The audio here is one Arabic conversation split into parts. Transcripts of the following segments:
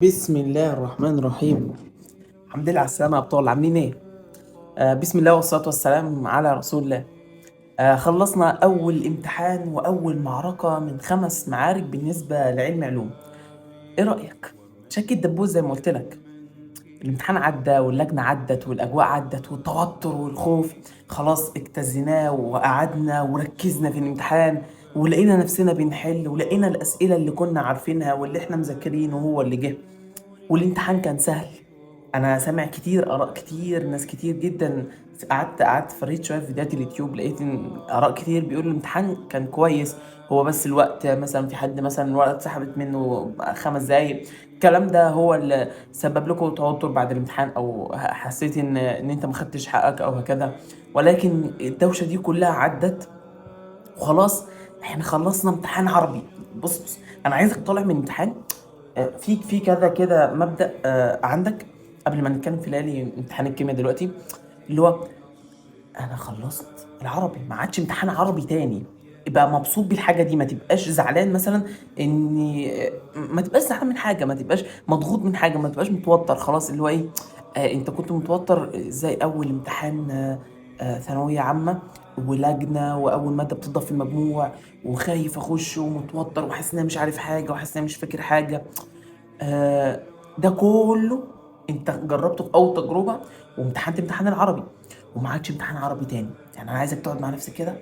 بسم الله الرحمن الرحيم. الحمد لله على السلامة يا أبطال، عاملين إيه؟ بسم الله والصلاة والسلام على رسول الله. خلصنا أول امتحان وأول معركة من 5 معارك بالنسبة لعلم علوم. إيه رأيك؟ شك الدبوس زي ما قلت لك. الامتحان عدى واللجنة عدت والأجواء عدت والتوتر والخوف خلاص اجتزيناه وقعدنا وركزنا في الامتحان ولقينا نفسنا بنحل ولقينا الأسئلة اللي كنا عارفينها واللي إحنا مذاكرينه هو اللي جه. والامتحان كان سهل. انا سامع كتير اراء كتير، ناس كتير جدا. قعدت فريت شويه في فيديوهات اليوتيوب، لقيت ان اراء كتير بيقولوا الامتحان كان كويس. هو بس الوقت، مثلا في حد مثلا الوقت اتسحبت منه 5 دقايق. الكلام ده هو اللي سبب لكم توتر بعد الامتحان، او حسيت ان انت ما خدتش حقك او هكذا. ولكن الدوشه دي كلها عدت وخلاص. احنا خلصنا امتحان عربي. بص، انا عايزك طالع من الامتحان في كذا كده مبدأ عندك. قبل ما نتكلم في ليالي امتحان الكيمياء دلوقتي، اللي هو انا خلصت العربي، ما عادش امتحان عربي تاني. ابقى مبسوط بالحاجه دي، ما تبقاش زعلان مثلا اني ما تبقاش زعلان من حاجه، ما تبقاش مضغوط من حاجه، ما تبقاش متوتر خلاص. اللي هو ايه، انت كنت متوتر زي اول امتحان ثانويه عامه ولجنه واول ماده بتضاف في المجموع، وخايف اخش ومتوتر وحاسس ان انا مش عارف حاجه وحاسس ان انا مش فاكر حاجه. آه، ده كله انت جربته في اول تجربه وامتحنت امتحان العربي، وما عادش امتحان عربي تاني. يعني انا عايزك تقعد مع نفسك كده.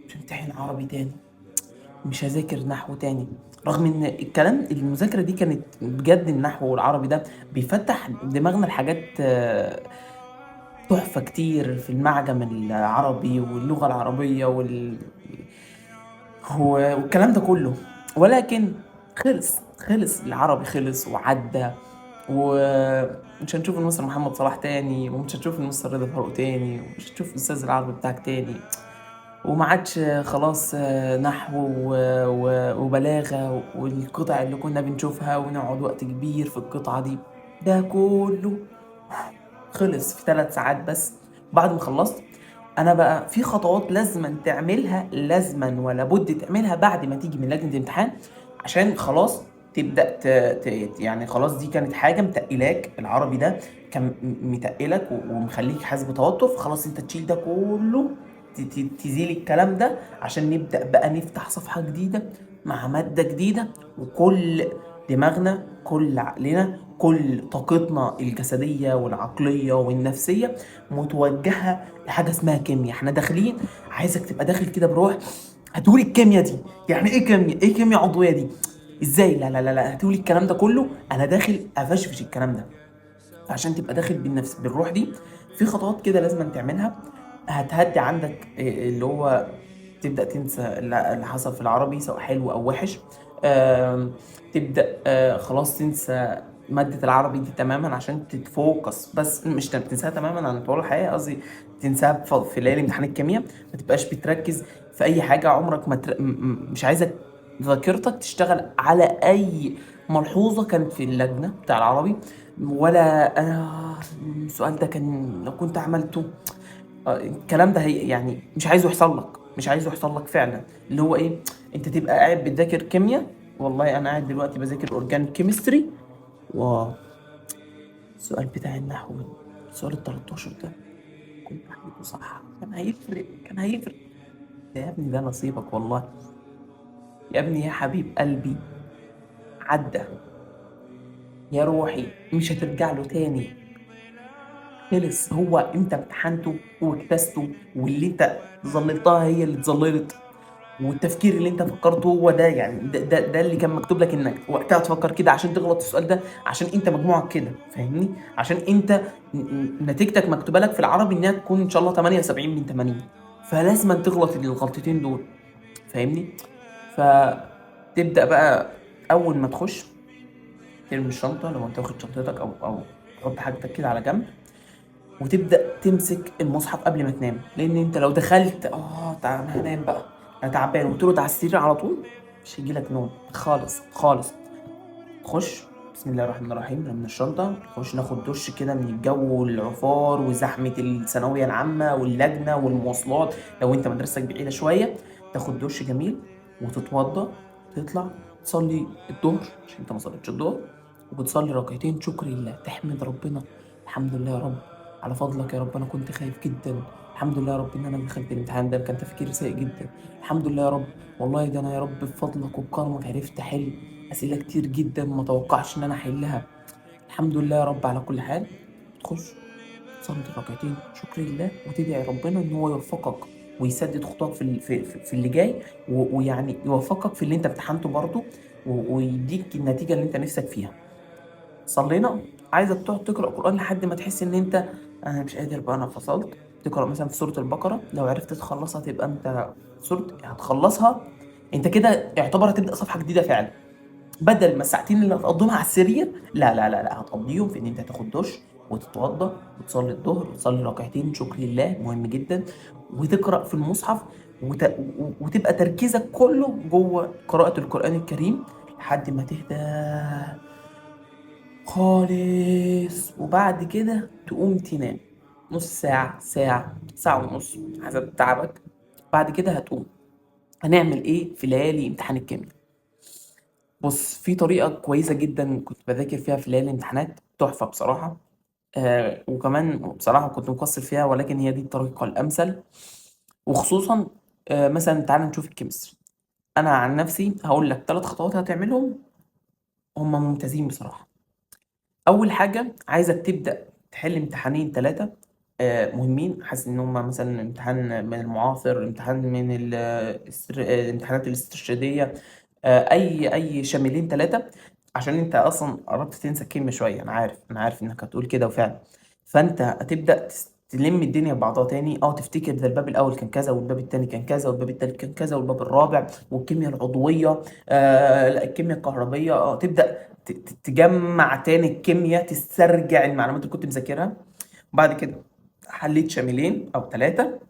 مش همتحن عربي تاني، مش هذاكر نحو تاني. رغم ان الكلام المذاكره دي كانت بجد، النحو والعربي ده بيفتح دماغنا لحاجات تحفه كتير في المعجم العربي واللغه العربيه والكلام ده كله. ولكن خلص العربي، خلص وعدى. ومش هنشوف المصري محمد صلاح تاني، ومش هنشوف المصري رضا فاروق تاني، ومش هتشوف الاستاذ العربي بتاعك تاني. وما عادش خلاص نحو وبلاغة والقطع اللي كنا بنشوفها ونقعد وقت كبير في القطعة دي. ده كله خلص في 3 ساعات بس. بعد ما خلصت انا بقى في خطوات لازما تعملها، لازما ولا بد تعملها بعد ما تيجي من لجنة الامتحان، عشان خلاص تبدأ يعني خلاص دي كانت حاجة متقلاك. العربي ده كان متقلك ومخليك حاسس بتوتر، فخلاص انت تشيل ده كله، تزيل الكلام ده عشان نبدأ بقى نفتح صفحة جديدة مع مادة جديدة. وكل دماغنا، كل عقلنا، كل طاقتنا الجسدية والعقلية والنفسية متوجهة لحاجة اسمها كيمياء. احنا داخلين، عايزك تبقى داخل كده بروح. هتقولي الكيمياء دي يعني ايه؟ كيمياء ايه؟ كيمياء عضوية دي ازاي؟ لا لا لا لا، هتقولي الكلام ده كله انا داخل افشفش الكلام ده. فعشان تبقى داخل بالنفس بالروح دي، في خطوات كده لازم تعملها هتهدي عندك اللي هو تبدأ تنسى اللي حصل في العربي سواء حلو أو وحش. تبدأ خلاص تنسى مادة العربي دي تماما عشان تتفوكس، بس مش تنساها تماما عن طول الحياة، قصدي تنساها في ليالي امتحان الكيمياء. ما تبقاش بتركز في أي حاجة، عمرك ما مش عايزك ذاكرتك تشتغل على أي ملحوظة كانت في اللجنة بتاع العربي، ولا أنا السؤال ده كان لو كنت عملته. الكلام ده هي يعني مش عايزه يحصل لك، مش عايزه يحصل لك فعلا. اللي هو ايه، انت تبقى قاعد بتذاكر كيمياء. والله انا قاعد دلوقتي بذاكر اورجانيك كيمستري، والسؤال بتاع النحو، السؤال ال 13 ده كنت حليته صح، كان هيفرق، كان هيفرق. يا ابني ده نصيبك والله. يا ابني يا حبيب قلبي، عدى. يا روحي مش هترجع له تاني. خلص، هو انت امتحنته واجتزته، واللي انت ظللتها هي اللي اتظللت، والتفكير اللي انت فكرته هو ده. يعني ده اللي كان مكتوب لك انك وقتها تفكر كده عشان تغلط في السؤال ده، عشان انت مجموعك كده، فاهمني؟ عشان انت نتيجتك مكتوبه لك في العربي انها تكون ان شاء الله 78 من 80، فلازم تغلط الغلطتين دول، فاهمني؟ فتبدا بقى اول ما تخش ترمي الشنطه، لو انت واخد شنطتك او تحط حاجتك كده على جنب، وتبدا تمسك المصحف قبل ما تنام. لان انت لو دخلت تعالى انا هنام بقى، انا تعبان، وترد على السرير على طول، مش هيجيلك نوم خالص خالص. تخش بسم الله الرحمن الرحيم من الشنطه، نخش ناخد دش كده من الجو والعفار وزحمه الثانويه العامه واللجنه والمواصلات. لو انت مدرستك بعيده شويه، تاخد دش جميل وتتوضى، تطلع تصلي الظهر عشان انت ما صليتش الظهر، وبتصلي ركعتين شكر لله، تحمد ربنا. الحمد لله يا رب على فضلك يا رب، انا كنت خايف جدا. الحمد لله يا رب ان انا دخلت الامتحان ده، كان تفكيري سيء جدا. الحمد لله يا رب، والله ده انا يا رب بفضلك وبكرمك عرفت احل اسئله كتير جدا ما توقعش ان انا احلها. الحمد لله يا رب على كل حال. تخش تصلي ركعتين شكر لله، وتدعي ربنا ان هو يوفقك ويسدد خطاك في اللي جاي، ويعني يوفقك في اللي انت امتحنته برضه، ويديك النتيجه اللي انت نفسك فيها. صلينا. عايزك تقعد تقرا قران لحد ما تحس ان انت انا مش قادر بقى، انا فصلت. تقرا مثلا في سوره البقره، لو عرفت تخلصها تبقى انت سوره هتخلصها، انت كده يعتبر هتبدا صفحه جديده فعلا. بدل ما الساعتين اللي هتقضيهم على السرير، لا لا لا لا، هتقضيهم في ان انت تاخد دش وتتوضى وتصلي الظهر وتصلي ركعتين شكر لله، مهم جدا، وتقرا في المصحف، وتبقى تركيزك كله جوه قراءة القرآن الكريم لحد ما تهدى خالص. وبعد كده تقوم تنام نص ساعة، ساعة، ساعة ونص حسب تعبك. بعد كده هتقوم. هنعمل ايه في ليالي امتحان الكيمياء؟ بص، في طريقة كويسة جدا كنت بذاكر فيها في ليالي الامتحانات، تحفة بصراحة. وكمان بصراحة كنت مقصر فيها، ولكن هي دي الطريقة الأمثل. وخصوصا مثلا تعال نشوف الكيمستري. أنا عن نفسي هقول لك 3 خطوات هتعملهم، هم ممتازين بصراحة. أول حاجة عايزك تبدأ تحل امتحانين 3 مهمين، حاسس إن هم مثلا امتحان من المعاصر، امتحان من الامتحانات الاسترشادية، اي شاملين 3، عشان انت اصلا قربت تنسى الكلمه شويه. انا عارف انك هتقول كده وفعلا. فانت هتبدا تلم الدنيا ببعضها تاني، تفتكر ده الباب الاول كان كذا، والباب التاني كان كذا، والباب التالت كان كذا، والباب الرابع، والكيمياء العضويه، لا الكيمياء الكهربيه، تبدا تجمع تاني الكيمياء، تسترجع المعلومات اللي كنت مذاكرها. بعد كده حليت شاملين او 3،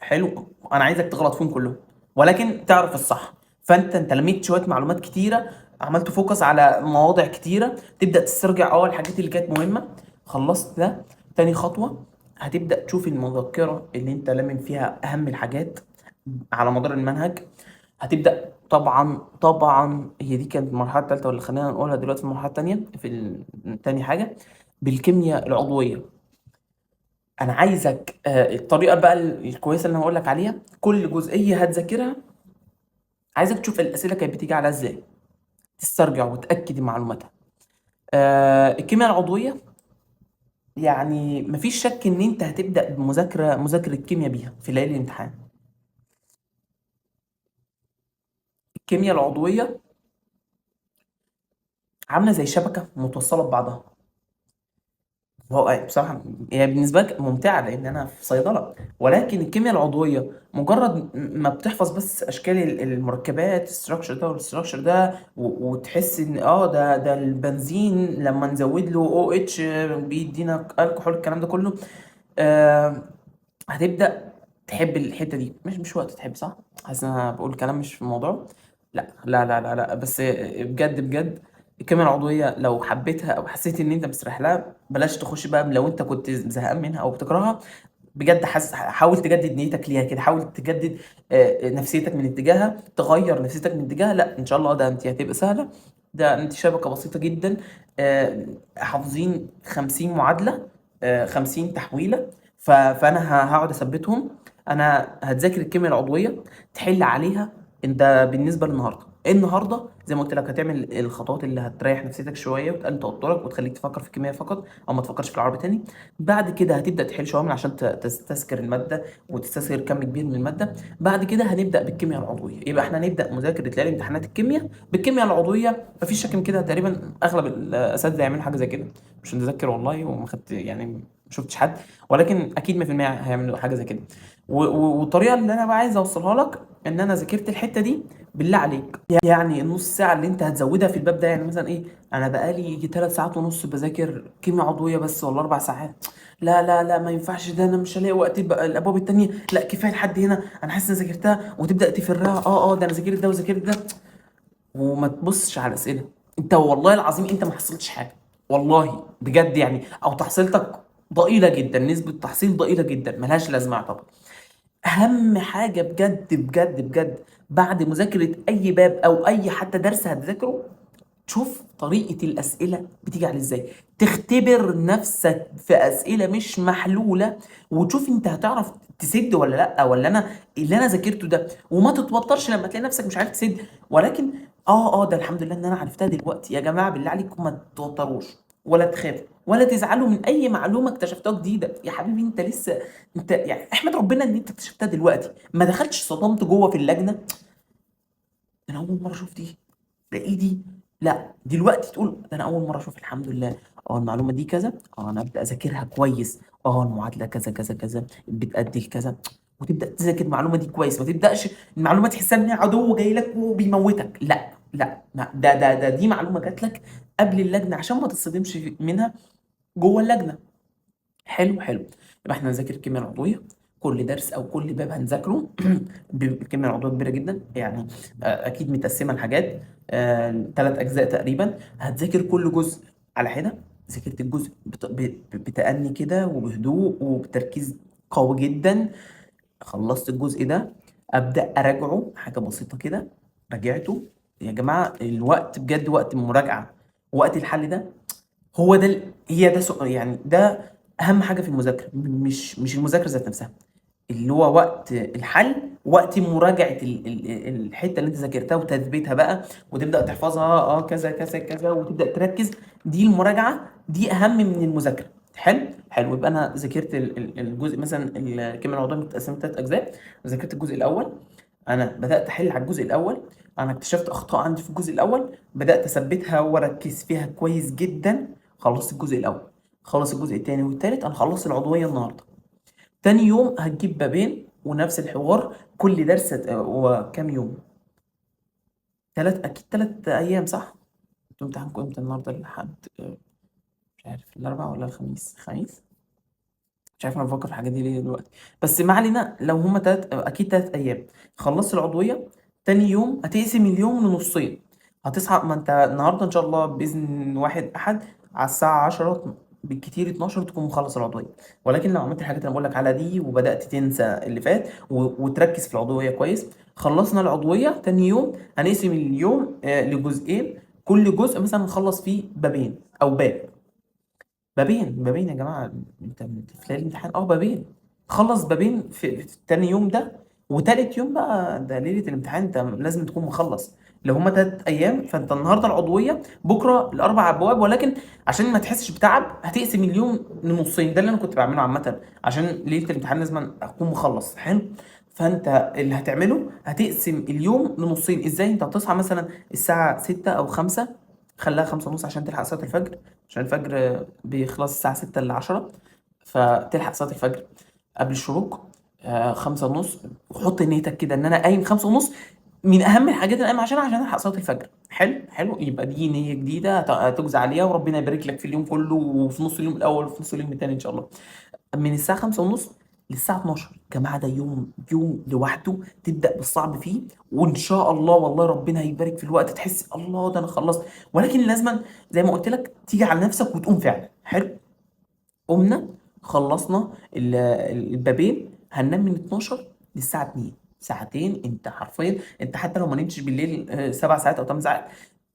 حلو، انا عايزك تغلط فيهم كلهم ولكن تعرف الصح. فانت لميت شويه معلومات كتيره، عملت فوكس على مواضع كتيره، تبدا تسترجع الحاجات اللي كانت مهمه. خلصت ده. تاني خطوه هتبدا تشوف المذكره اللي انت لامم فيها اهم الحاجات على مدار المنهج. هتبدا طبعا هي دي كانت المرحله الثالثه، ولا خلينا نقولها دلوقتي في المرحله الثانيه، في تاني حاجه بالكيمياء العضويه. انا عايزك الطريقه بقى الكويسه اللي انا هقول لك عليها، كل جزئيه هتذاكرها عايزك تشوف الاسئله كانت بتيجي عليها ازاي، تسترجع وتاكد معلوماتها. الكيمياء العضويه، يعني مفيش شك ان انت هتبدا مذاكره الكيمياء بيها في ليالي الامتحان. الكيمياء العضويه عامله زي شبكه متوصله ببعضها. هو بصراحة هي بالنسبة لك ممتعة لأن أنا في صيدلة، ولكن الكيمياء العضوية مجرد ما بتحفظ بس أشكال المركبات، الستراكشر ده والستراكشر ده، وتحس إن ده البنزين لما نزود له او اتش بيدينا الكحول، الكلام ده كله. آه هتبدأ تحب الحتة دي. مش وقت تحب، صح؟ حاسس إن أنا بقول كلام مش في الموضوع. لا لا لا لا لا، بس بجد بجد الكاميرا العضوية لو حبيتها أو حسيت إن أنت مستريح لها، بلاش تخش بقى لو أنت كنت زهقان منها أو بتكرهها. بجد حاول تجدد نيتك ليها كده، حاول تجدد نفسيتك من اتجاهها، تغير نفسيتك من اتجاهها. لا إن شاء الله ده أنت هتبقى سهلة. ده أنت شبكة بسيطة جدا، حافظين 50 معادلة، 50 تحويلة. فأنا هقعد أثبتهم. أنا هتذاكر الكيمياء العضوية، تحل عليها. انت بالنسبه للنهارده، النهارده زي ما قلت لك هتعمل الخطوات اللي هتريح نفسيتك شويه وتقلل توترك وتخليك تفكر في الكيمياء فقط، او ما تفكرش في العربي تاني. بعد كده هتبدا تحل شويه عشان تستذكر الماده وتستذكر كم كبير من الماده. بعد كده هنبدا بالكيمياء العضويه. يبقى احنا نبدا مذاكره ليالي امتحانات الكيمياء بالكيمياء العضويه. مفيش شك من كده، تقريبا اغلب الاساتذه يعملوا حاجه زي كده. مش متذكر والله، وما خدت يعني ما شفتش حد، ولكن اكيد 100% هيعملوا حاجه زي كده. والطريقه اللي انا بقى عايز اوصلها لك ان انا ذاكرت الحته دي. بالله عليك يعني النص ساعه اللي انت هتزودها في الباب ده، يعني مثلا ايه، انا بقالي يجي 3 ساعات ونص بذاكر كيمياء عضويه بس، ولا 4 ساعات. لا لا لا، ما ينفعش ده، انا مش هلاقي وقت بقى الابواب التانيه. لا كفايه لحد هنا، انا حاسس اني ذاكرتها، وتبدا تفرها. ده انا ذاكرت ده وذاكرت ده، وما تبصش على الاسئله. انت والله العظيم انت ما حصلتش حاجه، والله بجد يعني، او تحصيلتك ضئيله جدا، نسبه تحصيل ضئيله جدا ملهاش لازمه طبعا. اهم حاجه بجد بجد بجد بعد مذاكره اي باب او اي حتى درس هتذاكره، تشوف طريقة الأسئلة بتيجي على إزاي، تختبر نفسك في أسئلة مش محلولة، وتشوف أنت هتعرف تسد ولا لأ، ولا أنا اللي أنا ذاكرته ده، وما تتوترش لما تلاقي نفسك مش عارف تسد، ولكن ده الحمد لله إن أنا عرفتها دلوقتي. يا جماعة بالله عليكم ما تتوتروش ولا تخافوا ولا تزعلوا من أي معلومة اكتشفتها جديدة، يا حبيبي أنت لسه، أنت يعني احمد ربنا إن أنت اكتشفتها دلوقتي، ما دخلتش صدمت جوه في اللجنة أنا أول مرة أشوف دي، ده ايدي، لا دلوقتي تقول ده انا اول مره اشوف الحمد لله، المعلومه دي كذا، انا ابدا اذاكرها كويس، المعادله كذا كذا كذا بتأدي لكذا، وتبدا تذاكر المعلومه دي كويس، ما تبداش المعلومه تحسها ان هي عدو جاي لك وبيموتك، لا لا لا، دي معلومه جات لك قبل اللجنه عشان ما تتصدمش منها جوه اللجنه. حلو حلو. يبقى احنا هنذاكر الكيمياء العضويه، كل درس او كل باب هنذاكره الكيمياء العضويه كبيره جدا يعني، اكيد متقسمه لحاجات، 3 اجزاء تقريبا، هتذاكر كل جزء على حده. ذاكرت الجزء بتأني كده وبهدوء وبتركيز قوي جدا، خلصت الجزء ده ابدا اراجعه حاجه بسيطه كده، راجعته. يا جماعه الوقت بجد وقت المراجعه، وقت الحل ده، هو ده هي ده سؤال يعني، ده اهم حاجه في المذاكره، مش المذاكره ذات نفسها، اللي هو وقت الحل، وقت مراجعه الحته اللي انت ذاكرتها وتثبيتها بقى، وتبدا تحفظها كذا كذا كذا وتبدا تركز، دي المراجعه دي اهم من المذاكره. حلو حلو. يبقى انا ذاكرت الجزء مثلا الكيمياء العضويه متقسمه 3 اجزاء، ذاكرت الجزء الاول، انا بدات احل على الجزء الاول، انا اكتشفت اخطاء عندي في الجزء الاول، بدات اثبتها واركز فيها كويس جدا، خلصت الجزء الاول، خلص الجزء الثاني والثالث، انا خلصت العضويه النهارده. تاني يوم هتجيب بابين ونفس الحوار، كل درس هو كام يوم؟ اكيد 3 ايام صح؟ انتوا امتحانكم امتى النهارده؟ الحد مش عارف الاربعاء ولا الخميس. مش عارف انا بفكر في الحاجات دي ليه دلوقتي، بس ما علينا، لو هما اكيد 3 ايام. خلصت العضويه، تاني يوم هتقسم اليوم لنصين، هتصحى، ما انت النهارده ان شاء الله باذن واحد احد على الساعه 10 بالكتير 12 تكون مخلص العضويه، ولكن لو عملت الحاجات اللي انا بقول لك على دي وبدات تنسى اللي فات وتركز في العضويه كويس، خلصنا العضويه تاني يوم هنقسم اليوم لجزئين، كل جزء مثلا نخلص فيه بابين او باب، بابين يا جماعة، انت في ليلة الامتحان بابين، خلص بابين في تاني يوم ده، وتالت يوم بقى ده ليلة الامتحان انت لازم تكون مخلص. لو هما 3 ايام فانت النهارده العضوية، بكره ال4 ابواب، ولكن عشان ما تحسش بتعب هتقسم اليوم لنصين، ده اللي انا كنت بعمله عامة عشان ليلة الامتحان لازم اكون مخلص. حلو. فانت اللي هتعمله هتقسم اليوم لنصين، ازاي؟ انت هتصحى مثلا الساعة 6 او 5، خليها 5:30 عشان تلحق صلاة الفجر، عشان الفجر بيخلص الساعة 6 ل10، فتلحق صلاة الفجر قبل الشروق. 5:30، وحط نيتك كده ان انا قايم 5:30، من اهم الحاجات اللي قايم عشان الحق صلاة الفجر. حلو حلو. يبقى دي نية جديدة هتجزى عليها، وربنا يبارك لك في اليوم كله، وفي نص اليوم الاول وفي نص اليوم التاني ان شاء الله. من الساعة 5:30 للساعة 12 يا جماعة، ده يوم لوحده، تبدأ بالصعب فيه، وإن شاء الله والله ربنا هيبارك في الوقت، تحس الله ده أنا خلصت، ولكن لازما زي ما قلت لك تيجي على نفسك وتقوم فعلا. حلو. قمنا، خلصنا البابين، هننام من 12 للساعة 2، ساعتين انت حرفيا، انت حتى لو ما نمتش بالليل 7 ساعات او 8 ساعات،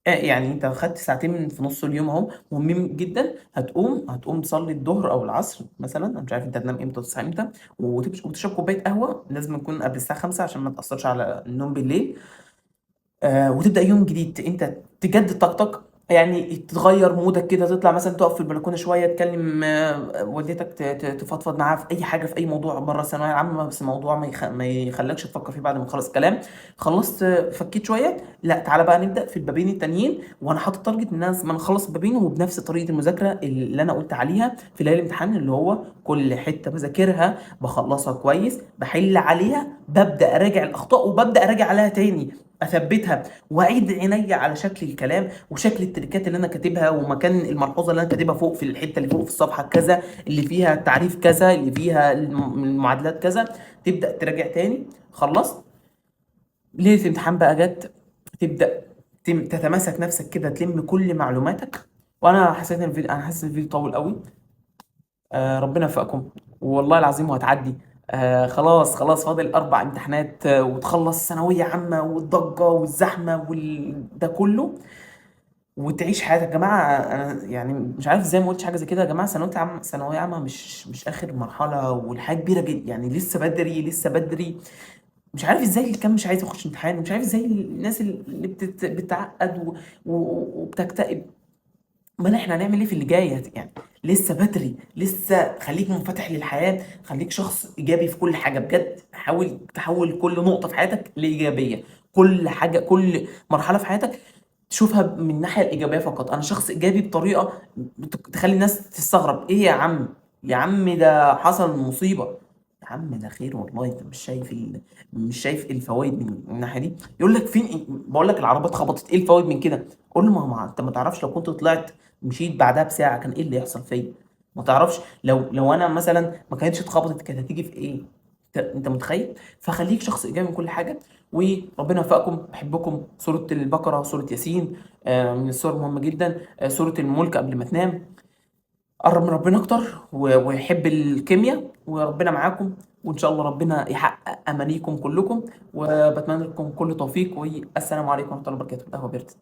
يعني انت خدت ساعتين في نص اليوم اهو مهمين جدا. هتقوم تصلي الظهر او العصر مثلا، انا مش عارف انت هتنام امتى وتصحى امتى، وتشرب كوبايه قهوه، لازم تكون قبل الساعه 5 عشان ما تاثرش على النوم بالليل. وتبدأ يوم جديد، انت تجدد طاقتك، يعني تتغير مودك كده، تطلع مثلا تقف في البلكونه شويه، تكلم والدتك، تفضفض معاها في اي حاجه، في اي موضوع بره الثانويه العامه، بس موضوع ما يخلكش تفكر فيه بعد ما تخلص الكلام. خلصت فكيت شويه، لا تعالى بقى نبدا في البابين التانيين، وانا حاطط تارجت ان انا ما نخلص البابين وبنفس طريقه المذاكره اللي انا قلت عليها في ليالي الامتحان، اللي هو كل حته بذاكرها بخلصها كويس، بحل عليها، ببدا اراجع الاخطاء وببدا اراجع عليها تاني، اثبتها، واعيد عينيا على شكل الكلام وشكل التركات اللي انا كاتبها، ومكان الملحوظه اللي انا كاتبها فوق في الحته اللي فوق في الصفحه كذا، اللي فيها تعريف كذا، اللي فيها المعادلات كذا، تبدا تراجع تاني. خلصت، ليله الامتحان بقى جت، تبدا تتماسك نفسك كده، تلم كل معلوماتك. وانا حسيت ان الفيديو، انا حاسس ان الفيديو طول قوي، ربنا يوفقكم والله العظيم، وهتعدي. خلاص خلاص فاضل 4 امتحانات وتخلص ثانوية عامة والضجة والزحمة ده كله وتعيش حياتك. يا جماعة أنا يعني مش عارف ازاي ما قلتش حاجة زي كده. يا جماعة ثانوية عامة مش آخر مرحلة، والحياة كبيرة جدا يعني، لسه بدري لسه بدري. مش عارف ازاي اللي كان مش عايز يخش امتحان، مش عارف ازاي الناس اللي بتعقد وبتكتئب. امال احنا هنعمل ايه في اللي جاي يعني؟ لسه بدري، لسه خليك منفتح للحياة، خليك شخص ايجابي في كل حاجة بجد. حاول تحول كل نقطة في حياتك لايجابية، كل حاجة كل مرحلة في حياتك تشوفها من الناحية الإيجابية فقط. أنا شخص إيجابي بطريقة تخلي الناس تستغرب. إيه يا عم؟ يا عم ده حصل مصيبة. يا عم ده خير والله. أنت مش شايف الفوائد من الناحية دي؟ يقول لك فين، بقول لك العربيات خبطت، إيه الفوائد من كده؟ قول له ما أنت ما تعرفش لو كنت طلعت مشيت بعدها بساعة كان إيه اللي يحصل فيا. ما تعرفش لو أنا مثلا ما كانتش اتخبطت كانت هتيجي في إيه. أنت متخيل؟ فخليك شخص إيجابي من كل حاجة، وربنا يوفقكم. بحبكم. سورة البقرة، سورة ياسين، من السور المهمة جدا. سورة الملك قبل ما تنام. قرب من ربنا أكتر ويحب الكيمياء، وربنا معاكم. وإن شاء الله ربنا يحقق أمانيكم كلكم، وبتمنى لكم كل توفيق. والسلام عليكم ورحمة الله وبركاته. قهوة بيرتت.